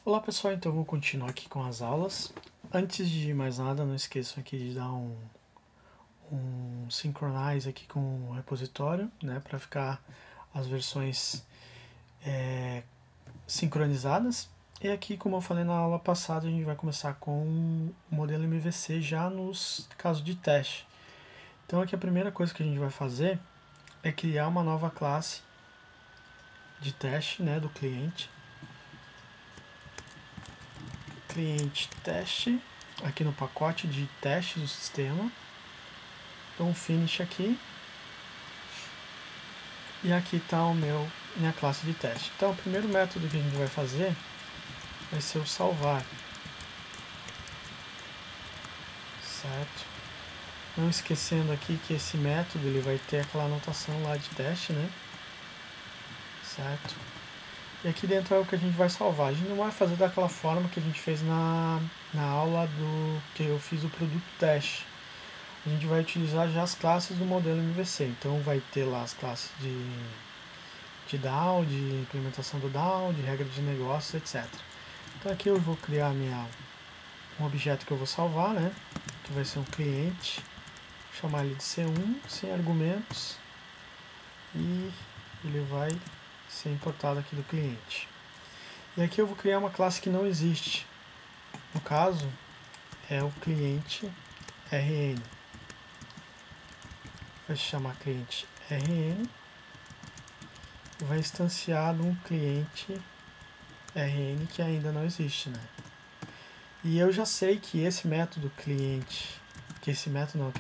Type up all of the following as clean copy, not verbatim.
Olá pessoal, então vou continuar aqui com as aulas. Antes de mais nada, não esqueçam aqui de dar um synchronize aqui com o repositório, né, para ficar as versões sincronizadas. E aqui, como eu falei na aula passada, a gente vai começar com o modelo MVC já nos casos de teste. Então aqui a primeira coisa que a gente vai fazer é criar uma nova classe de teste, né, do cliente. Cliente teste, aqui no pacote de teste do sistema. Dou um finish aqui. E aqui está minha classe de teste. Então o primeiro método que a gente vai fazer vai ser o salvar. Certo? Não esquecendo aqui que esse método ele vai ter aquela anotação lá de teste, né? Certo? E aqui dentro é o que a gente vai salvar. A gente não vai fazer daquela forma que a gente fez na aula que eu fiz o produto teste. A gente vai utilizar já as classes do modelo MVC. Então vai ter lá as classes de DAO, de implementação do DAO, de regra de negócios, etc. Então aqui eu vou criar um objeto que eu vou salvar, né? Que vai ser um cliente. Vou chamar ele de C1, sem argumentos. E ele vai ser importado aqui do cliente. E aqui eu vou criar uma classe que não existe. No caso, é o cliente RN. Vai se chamar cliente RN. E vai instanciar um cliente RN que ainda não existe, né? E eu já sei que esse método cliente, que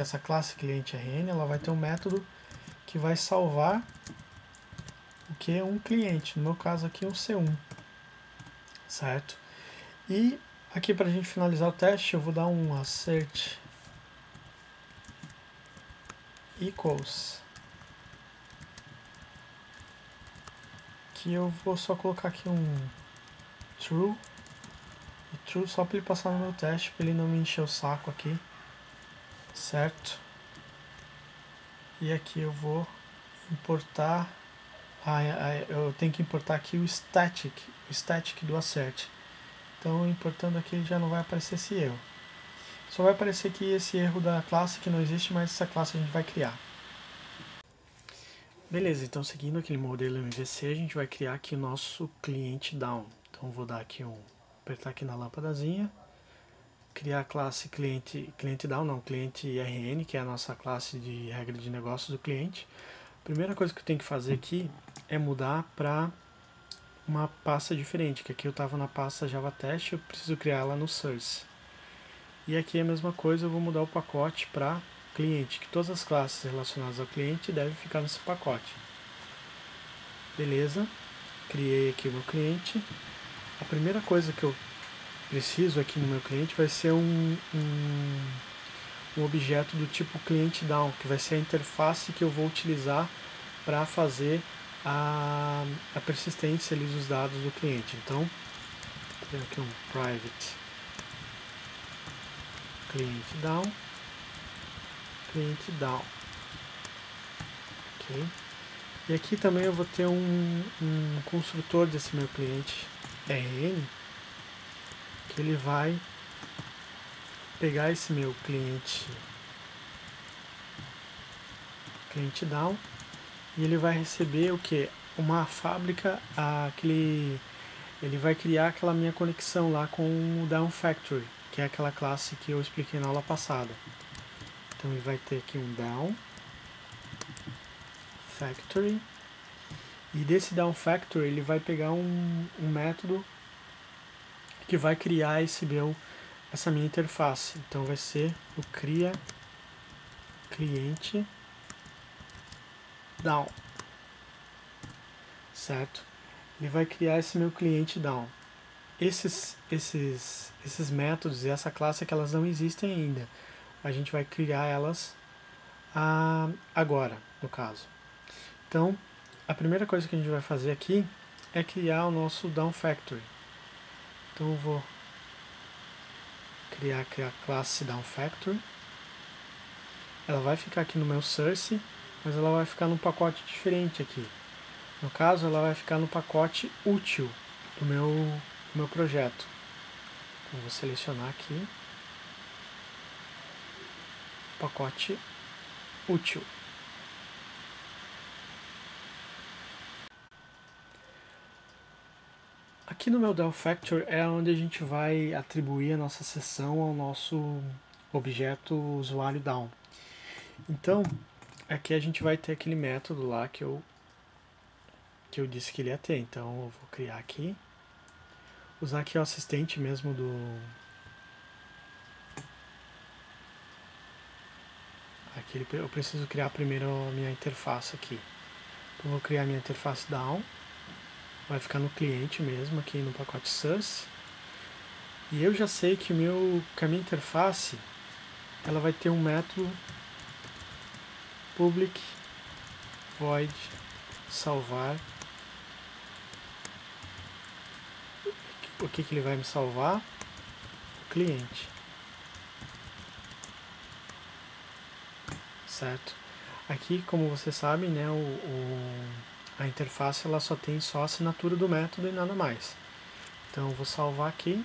essa classe cliente RN, ela vai ter um método que vai salvar o que? Um cliente, no meu caso aqui um C1, certo? E aqui para a gente finalizar o teste, eu vou dar um assert equals, que eu vou só colocar aqui um true, e true só para ele passar no meu teste, para ele não me encher o saco aqui, certo? E aqui eu vou importar, eu tenho que importar aqui o static do assert. Então importando aqui já não vai aparecer esse erro. Só vai aparecer aqui esse erro da classe que não existe, mas essa classe a gente vai criar. Beleza, então seguindo aquele modelo MVC, a gente vai criar aqui o nosso cliente down. Então vou dar aqui apertar aqui na lâmpadazinha, criar a classe cliente RN, que é a nossa classe de regra de negócio do cliente. A primeira coisa que eu tenho que fazer aqui é mudar para uma pasta diferente, que aqui eu estava na pasta Java Test, eu preciso criar ela no source. E aqui é a mesma coisa, eu vou mudar o pacote para cliente, que todas as classes relacionadas ao cliente devem ficar nesse pacote. Beleza, criei aqui o meu cliente. A primeira coisa que eu preciso aqui no meu cliente vai ser um objeto do tipo cliente down, que vai ser a interface que eu vou utilizar para fazer a persistência ali dos dados do cliente. Então, tem aqui um private cliente down, ok? E aqui também eu vou ter um construtor desse meu cliente RN, que ele vai pegar esse meu cliente down, e ele vai receber o que? Uma fábrica, ele vai criar aquela minha conexão lá com o down factory, que é aquela classe que eu expliquei na aula passada. Então ele vai ter aqui um down factory, e desse down factory ele vai pegar um método que vai criar essa minha interface. Então vai ser o cria cliente down, certo? Ele vai criar esse meu cliente down. Esses métodos e essa classe que elas não existem ainda. A gente vai criar elas agora, no caso. Então, a primeira coisa que a gente vai fazer aqui é criar o nosso down factory. Então eu vou criar a classe down factory. Ela vai ficar aqui no meu source, mas ela vai ficar num pacote diferente aqui. No caso, ela vai ficar no pacote útil do o meu projeto. Então, vou selecionar aqui, pacote útil. Aqui no meu Del Factor é onde a gente vai atribuir a nossa sessão ao nosso objeto usuário down. Então, aqui a gente vai ter aquele método lá que eu disse que ele ia ter. Então, eu vou criar aqui, usar aqui o assistente mesmo do... Aqui eu preciso criar primeiro a minha interface aqui. Então, vou criar a minha interface down. Vai ficar no cliente mesmo, aqui no pacote source. E eu já sei que a minha interface ela vai ter um método public void salvar. O que ele vai me salvar? O cliente. Certo? Aqui, como vocês sabem, né, a interface ela só tem só a assinatura do método e nada mais. Então eu vou salvar aqui.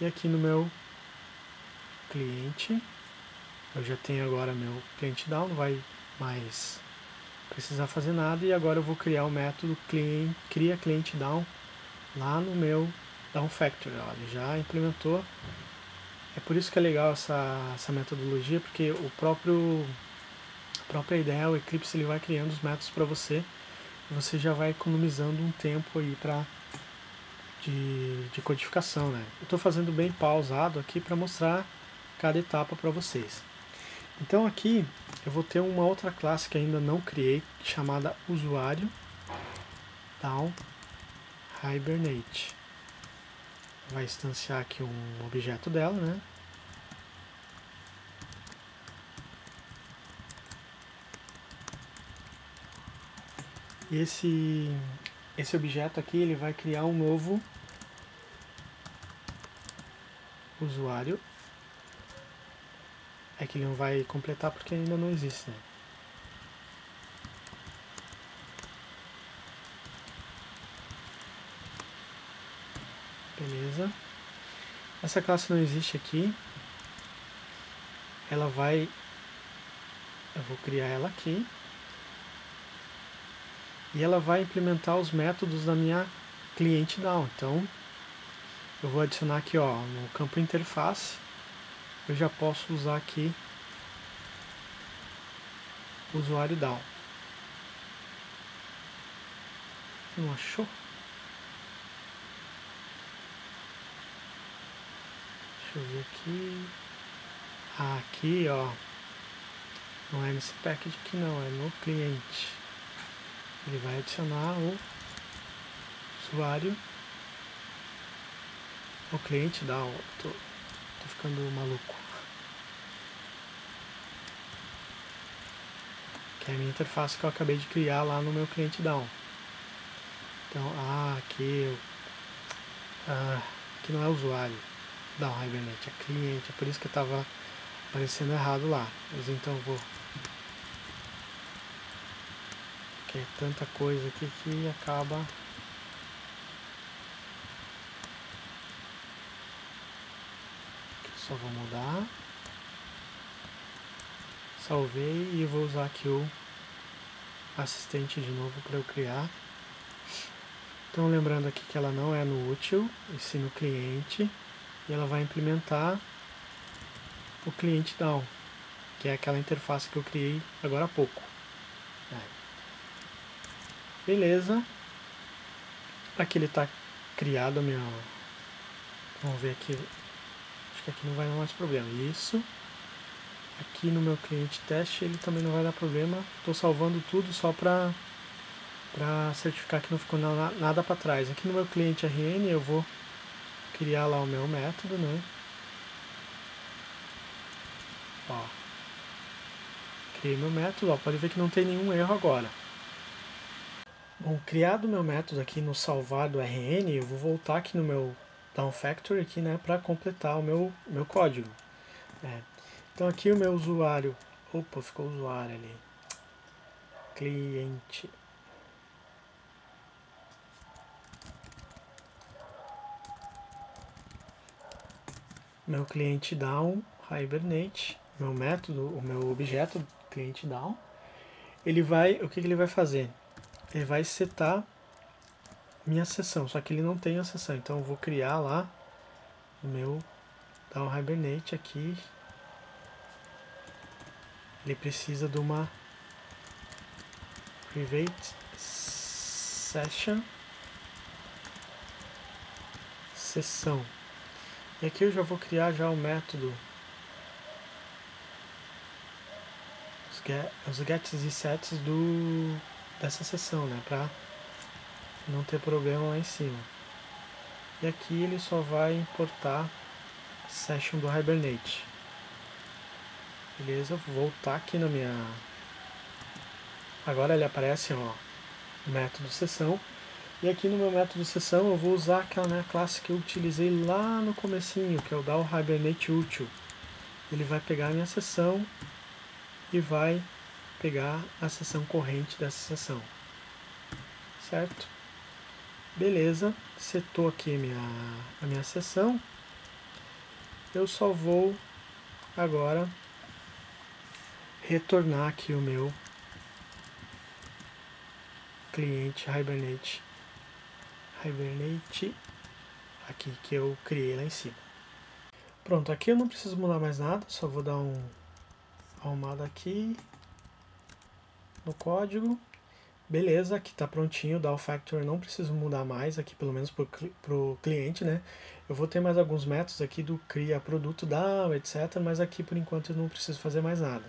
E aqui no meu cliente, eu já tenho agora meu cliente down, não vai mais precisar fazer nada. E agora eu vou criar o método cria cliente down lá no meu down factory. Ele já implementou. É por isso que é legal essa metodologia, porque a própria ideia, o Eclipse, ele vai criando os métodos para você. E você já vai economizando um tempo aí de codificação, né? Eu estou fazendo bem pausado aqui para mostrar cada etapa para vocês. Então aqui eu vou ter uma outra classe que ainda não criei, chamada usuário down hibernate. Vai instanciar aqui um objeto dela, né? E esse objeto aqui ele vai criar um novo usuário. É que ele não vai completar porque ainda não existe, né? Beleza. Essa classe não existe aqui. Eu vou criar ela aqui. E ela vai implementar os métodos da minha cliente down. Então, eu vou adicionar aqui, ó, no campo interface. Eu já posso usar aqui o usuário down. Não achou? Deixa eu ver aqui. Aqui, ó. Não é nesse package aqui não, é no cliente. Ele vai adicionar o usuário, o cliente down. Tô ficando maluco. Que é a minha interface que eu acabei de criar lá no meu cliente down. Então, aqui não é usuário down hibernate, é cliente. É por isso que estava aparecendo errado lá. Mas então eu vou... Que é tanta coisa aqui que acaba... Só vou mudar. Salvei e vou usar aqui o assistente de novo para eu criar. Então lembrando aqui que ela não é no útil, e sim no cliente. E ela vai implementar o cliente down, que é aquela interface que eu criei agora há pouco. Beleza. Aqui ele está criado, vamos ver aqui. Acho que aqui não vai dar mais problema. Isso. Aqui no meu cliente teste ele também não vai dar problema. Estou salvando tudo só para certificar que não ficou nada para trás. Aqui no meu cliente RN eu vou criar lá o meu método, né? Ó, criei meu método, ó, pode ver que não tem nenhum erro agora. Bom, criado o meu método aqui no salvar do RN, eu vou voltar aqui no meu down factory aqui, né, para completar o meu código. Então aqui o meu usuário, opa, ficou usuário ali, cliente. meu cliente down, Hibernate, meu método, o meu objeto cliente down, ele vai, o que ele vai fazer? Ele vai setar minha sessão, só que ele não tem a sessão, então eu vou criar lá o meu down Hibernate aqui. Ele precisa de uma private session sessão. E aqui eu já vou criar já o método os gets e sets dessa sessão, né, para não ter problema lá em cima. E aqui ele só vai importar a session do Hibernate. Beleza, vou voltar aqui na minha... Agora ele aparece, ó, o método sessão. E aqui no meu método sessão eu vou usar aquela minha classe que eu utilizei lá no comecinho, que é o down Hibernate útil. Ele vai pegar a minha sessão e vai pegar a sessão corrente dessa sessão. Certo? Beleza, setou aqui a minha sessão. Eu só vou agora retornar aqui o meu cliente Hibernate aqui que eu criei lá em cima. Pronto, aqui eu não preciso mudar mais nada, só vou dar uma arrumada aqui no código. Beleza, aqui está prontinho, o DAO Factor não preciso mudar mais aqui, pelo menos para o cliente, né? Eu vou ter mais alguns métodos aqui do cria produto DAO, etc, mas aqui por enquanto eu não preciso fazer mais nada.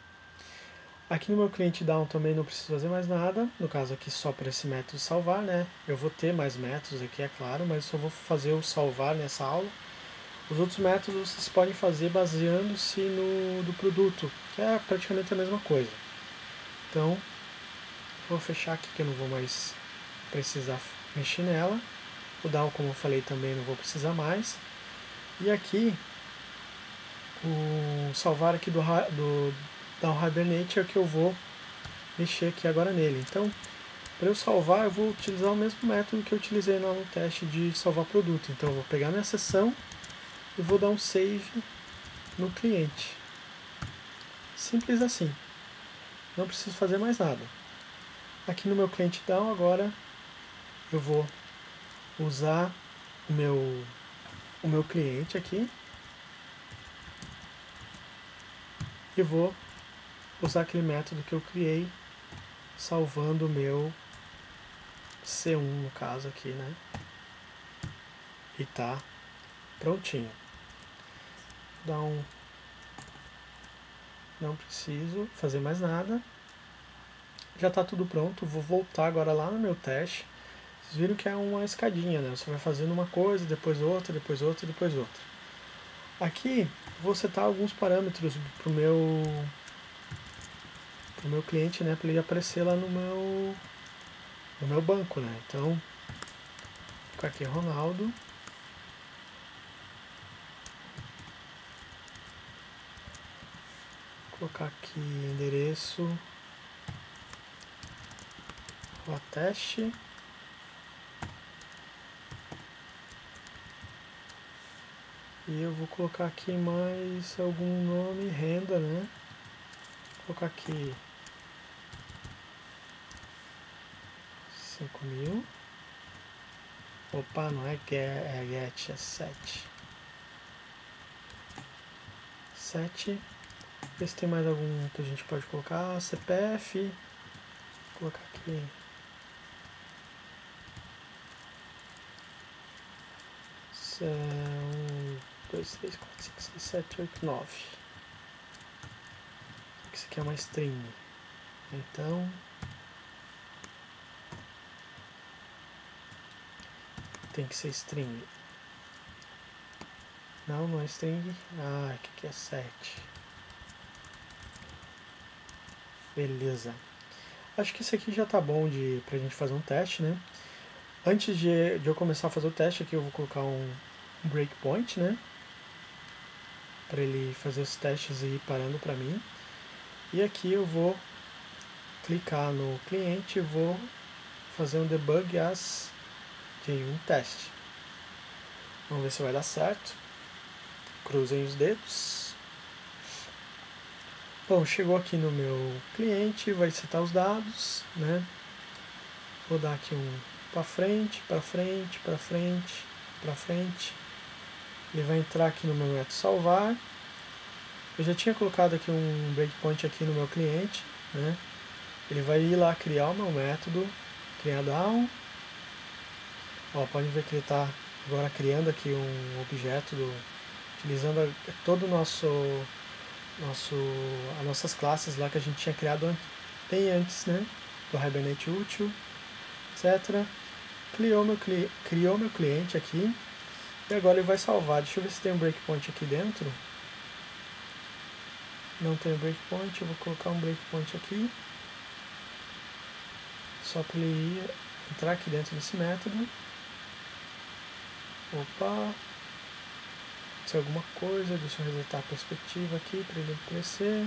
Aqui no meu cliente down também não preciso fazer mais nada, no caso aqui só para esse método salvar, né? Eu vou ter mais métodos aqui, é claro, mas só vou fazer o salvar nessa aula. Os outros métodos vocês podem fazer baseando-se no do produto, que é praticamente a mesma coisa. Então, vou fechar aqui que eu não vou mais precisar mexer nela. O down, como eu falei, também não vou precisar mais. E aqui, o salvar aqui do down Hibernate é o que eu vou mexer aqui agora nele. Então, para eu salvar, eu vou utilizar o mesmo método que eu utilizei lá no teste de salvar produto. Então, eu vou pegar minha sessão e vou dar um save no cliente. Simples assim. Não preciso fazer mais nada. Aqui no meu cliente down, agora eu vou usar o meu cliente aqui e vou usar aquele método que eu criei salvando o meu C1 no caso aqui, né? E tá prontinho. Não preciso fazer mais nada. Já está tudo pronto. Vou voltar agora lá no meu teste. Vocês viram que é uma escadinha, né? Você vai fazendo uma coisa, depois outra, depois outra, depois outra. Aqui vou setar alguns parâmetros pro meu cliente, né? Para ele aparecer lá no meu banco, né? Então, vou colocar aqui Ronaldo. Vou colocar aqui endereço teste. E eu vou colocar aqui mais algum nome, renda, né? Vou colocar aqui 5.000. Opa, não é get, é 7. 7. Ver se tem mais algum que a gente pode colocar. CPF. Vou colocar aqui. São 2, 3, 4, 5, 6, 7, 8, 9. Isso aqui é uma string. Então, tem que ser string. Não é string. Ah, aqui é 7. Beleza. Acho que isso aqui já tá bom pra gente fazer um teste, né? Antes de eu começar a fazer o teste aqui, eu vou colocar um breakpoint, né? Para ele fazer os testes e ir parando para mim. E aqui eu vou clicar no cliente e vou fazer um debug as de um teste. Vamos ver se vai dar certo. Cruzem os dedos. Bom, chegou aqui no meu cliente, vai setar os dados, né? Vou dar aqui um para frente, para frente, para frente, para frente. Ele vai entrar aqui no meu método salvar. Eu já tinha colocado aqui um breakpoint aqui no meu cliente, né? Ele vai ir lá criar o meu método, criar down. Ó, pode ver que ele está agora criando aqui um objeto, utilizando todo o as nossas classes lá que a gente tinha criado bem antes, né? Do Hibernate útil, etc. Criou meu cliente aqui. E agora ele vai salvar. Deixa eu ver se tem um breakpoint aqui dentro. Não tem breakpoint, eu vou colocar um breakpoint aqui. Só para ele entrar aqui dentro desse método. Opa! Se alguma coisa, deixa eu resetar a perspectiva aqui para ele crescer.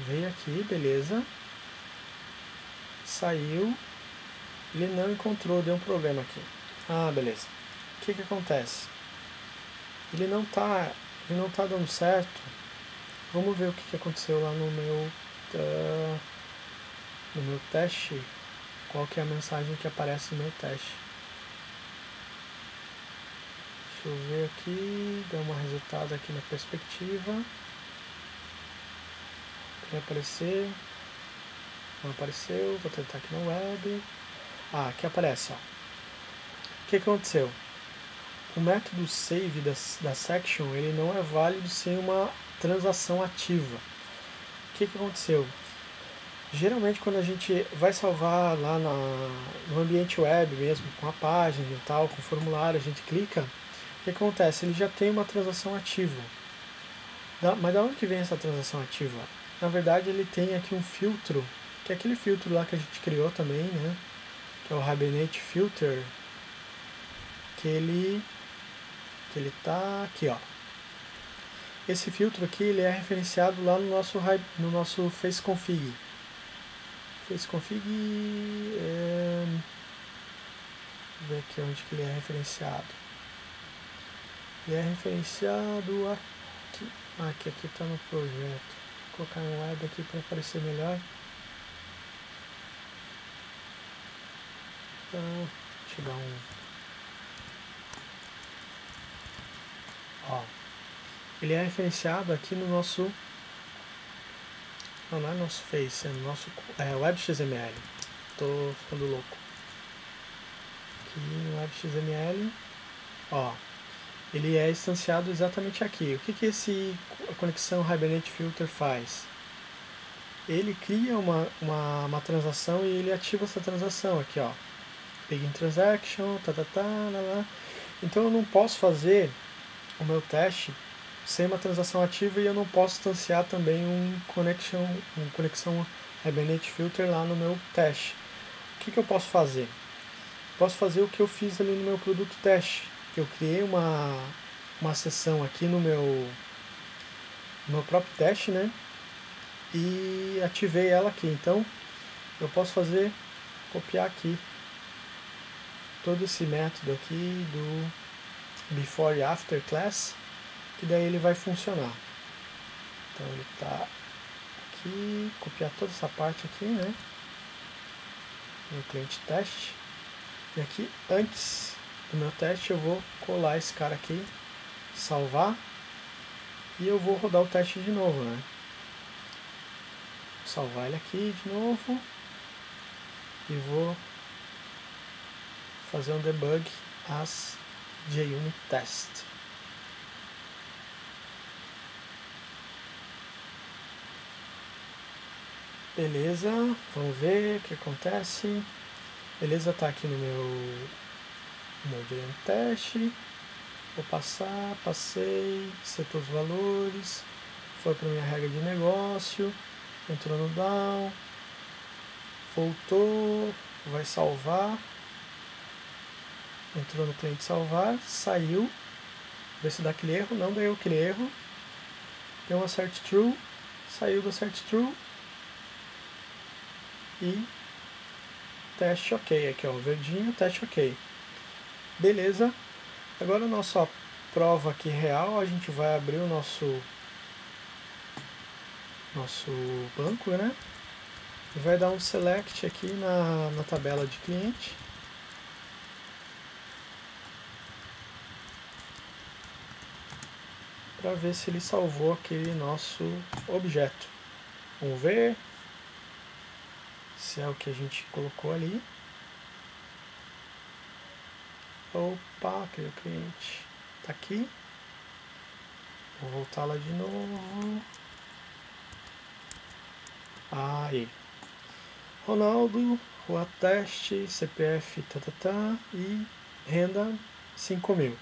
Veio aqui, beleza. Saiu. Ele não encontrou, deu um problema aqui. Ah, beleza. O que acontece? Ele não tá dando certo. Vamos ver o que aconteceu lá no meu teste. Qual que é a mensagem que aparece no meu teste? Deixa eu ver aqui, dar uma resetada aqui na perspectiva. Vai aparecer. Não apareceu, vou tentar aqui na web. Ah, aqui aparece, ó. O que aconteceu? O método save da section, ele não é válido sem uma transação ativa. O que aconteceu? Geralmente quando a gente vai salvar lá no ambiente web mesmo, com a página e tal, com o formulário, a gente clica, o que acontece? Ele já tem uma transação ativa. Mas da onde que vem essa transação ativa? Na verdade ele tem aqui um filtro, que é aquele filtro lá que a gente criou também, né? Que é o Hibernate Filter, que ele tá aqui, ó. Esse filtro aqui ele é referenciado lá no nosso faceconfig. Faceconfig, vou ver aqui onde que ele é referenciado. Ele é referenciado aqui. Aqui está no projeto. Vou colocar em web aqui para aparecer melhor. Deixa eu dar um... Ó, ele é referenciado aqui no nosso... Não é nosso Face, é no nosso WebXML. Tô ficando louco. Aqui no WebXML, ó, ele é instanciado exatamente aqui. O que a conexão Hibernate Filter faz? Ele cria uma transação e ele ativa essa transação aqui, ó. Begin transaction, lá. Então eu não posso fazer o meu teste sem uma transação ativa e eu não posso instanciar também uma conexão Hibernate Filter lá no meu teste. O que eu posso fazer? Posso fazer o que eu fiz ali no meu produto teste. Eu criei uma seção aqui no meu próprio teste, né? E ativei ela aqui. Então eu posso copiar aqui todo esse método aqui do before e after class, que daí ele vai funcionar. Então ele está aqui, copiar toda essa parte aqui, né? No cliente teste. E aqui, antes do meu teste, eu vou colar esse cara aqui, salvar, e eu vou rodar o teste de novo, né? Vou salvar ele aqui de novo, e vou fazer um debug as JUnit test. Beleza, vamos ver o que acontece. Beleza, tá aqui no meu JUnit teste. Vou passar, passei, setou os valores, foi para minha regra de negócio, entrou no down, voltou, vai salvar, entrou no cliente salvar, saiu, ver se dá aquele erro, não deu aquele erro, deu um assert true, saiu do assert true e teste ok, aqui ó, verdinho, teste ok. Beleza, agora o nosso prova aqui real, a gente vai abrir o nosso banco, né? E vai dar um select aqui na tabela de cliente. Para ver se ele salvou aquele nosso objeto. Vamos ver se é o que a gente colocou ali. Opa, criou cliente. Tá aqui. Vou voltar lá de novo. Aí. Ronaldo, rua teste, CPF, e renda 5.000.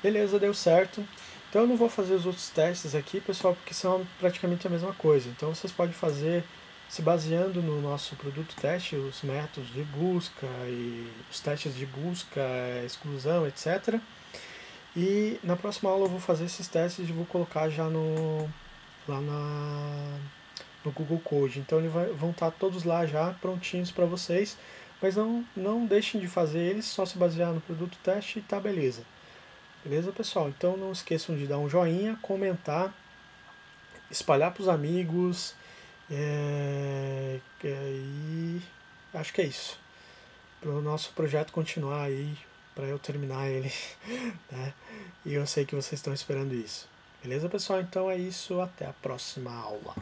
Beleza, deu certo. Então eu não vou fazer os outros testes aqui, pessoal, porque são praticamente a mesma coisa. Então vocês podem fazer se baseando no nosso produto teste, os métodos de busca e os testes de busca, exclusão, etc. E na próxima aula eu vou fazer esses testes e vou colocar já lá no Google Code. Então eles vão estar todos lá já prontinhos para vocês, mas não deixem de fazer eles, só se basear no produto teste e tá beleza. Beleza, pessoal? Então não esqueçam de dar um joinha, comentar, espalhar para os amigos e acho que é isso. Para o nosso projeto continuar aí, para eu terminar ele, né? E eu sei que vocês estão esperando isso. Beleza, pessoal? Então é isso. Até a próxima aula.